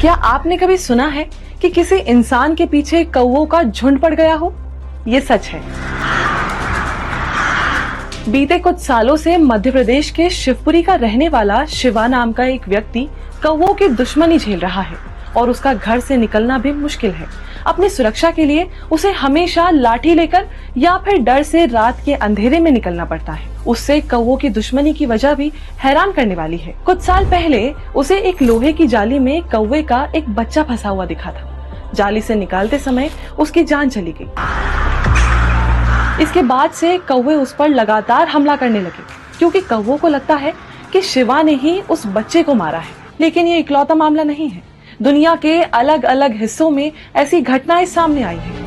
क्या आपने कभी सुना है कि किसी इंसान के पीछे कौवों का झुंड पड़ गया हो? ये सच है। बीते कुछ सालों से मध्य प्रदेश के शिवपुरी का रहने वाला शिवा नाम का एक व्यक्ति कौवों की दुश्मनी झेल रहा है और उसका घर से निकलना भी मुश्किल है। अपनी सुरक्षा के लिए उसे हमेशा लाठी लेकर या फिर डर से रात के अंधेरे में निकलना पड़ता है। उससे कौवों की दुश्मनी की वजह भी हैरान करने वाली है। कुछ साल पहले उसे एक लोहे की जाली में कौवे का एक बच्चा फंसा हुआ दिखा था। जाली से निकालते समय उसकी जान चली गई। इसके बाद से कौवे उस पर लगातार हमला करने लगे, क्योंकि कौवों को लगता है कि शिवा ने ही उस बच्चे को मारा है। लेकिन ये इकलौता मामला नहीं है। दुनिया के अलग अलग हिस्सों में ऐसी घटनाएं सामने आई हैं।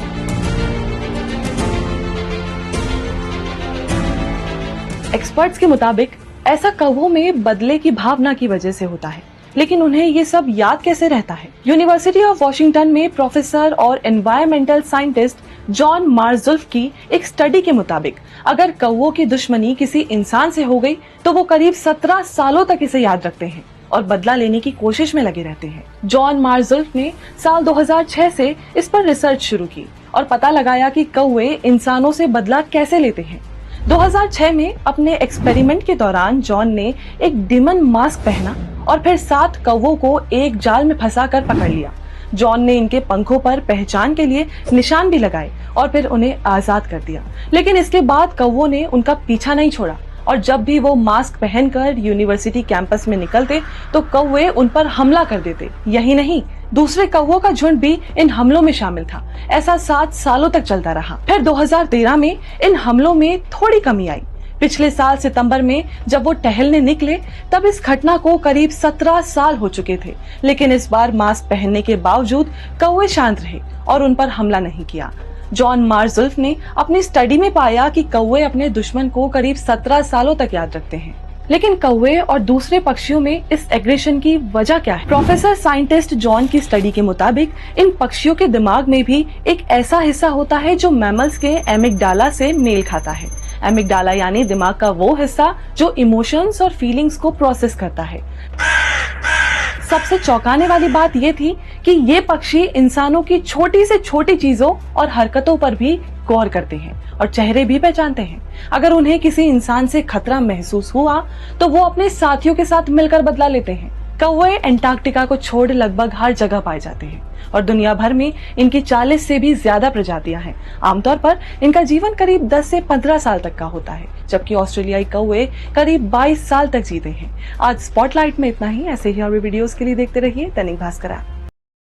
एक्सपर्ट्स के मुताबिक ऐसा कौवों में बदले की भावना की वजह से होता है, लेकिन उन्हें ये सब याद कैसे रहता है? यूनिवर्सिटी ऑफ वॉशिंगटन में प्रोफेसर और एनवायरमेंटल साइंटिस्ट जॉन मार्जुल्फ की एक स्टडी के मुताबिक अगर कौवों की दुश्मनी किसी इंसान से हो गई तो वो करीब 17 सालों तक इसे याद रखते हैं और बदला लेने की कोशिश में लगे रहते हैं। जॉन मार्जुल्फ ने साल 2006 से इस पर रिसर्च शुरू की और पता लगाया कि कौवे इंसानों से बदला कैसे लेते हैं। 2006 में अपने एक्सपेरिमेंट के दौरान जॉन ने एक डिमन मास्क पहना और फिर 7 कौवों को एक जाल में फंसाकर पकड़ लिया। जॉन ने इनके पंखों पर पहचान के लिए निशान भी लगाए और फिर उन्हें आजाद कर दिया। लेकिन इसके बाद कौवों ने उनका पीछा नहीं छोड़ा और जब भी वो मास्क पहनकर यूनिवर्सिटी कैंपस में निकलते तो कौवे उन पर हमला कर देते। यही नहीं, दूसरे कौवों का झुंड भी इन हमलों में शामिल था। ऐसा 7 सालों तक चलता रहा। फिर 2013 में इन हमलों में थोड़ी कमी आई। पिछले साल सितंबर में जब वो टहलने निकले तब इस घटना को करीब 17 साल हो चुके थे, लेकिन इस बार मास्क पहनने के बावजूद कौवे शांत रहे और उन पर हमला नहीं किया। जॉन मार्जुल्फ ने अपनी स्टडी में पाया कि कौवे अपने दुश्मन को करीब 17 सालों तक याद रखते हैं। लेकिन कौवे और दूसरे पक्षियों में इस एग्रेशन की वजह क्या है? प्रोफेसर साइंटिस्ट जॉन की स्टडी के मुताबिक इन पक्षियों के दिमाग में भी एक ऐसा हिस्सा होता है जो मैमल्स के एमिगडाला से मेल खाता है। एमिगडाला यानी दिमाग का वो हिस्सा जो इमोशंस और फीलिंग्स को प्रोसेस करता है। सबसे चौंकाने वाली बात ये थी कि ये पक्षी इंसानों की छोटी से छोटी चीजों और हरकतों पर भी गौर करते हैं और चेहरे भी पहचानते हैं। अगर उन्हें किसी इंसान से खतरा महसूस हुआ तो वो अपने साथियों के साथ मिलकर बदला लेते हैं। कौवे अंटार्कटिका को छोड़ लगभग हर जगह पाए जाते हैं और दुनिया भर में इनकी 40 से भी ज्यादा प्रजातियां हैं। आमतौर पर इनका जीवन करीब 10 से 15 साल तक का होता है, जबकि ऑस्ट्रेलियाई कौवे करीब 22 साल तक जीते हैं। आज स्पॉटलाइट में इतना ही। ऐसे ही और वीडियोस के लिए देखते रहिए दैनिक भास्कर ऐप।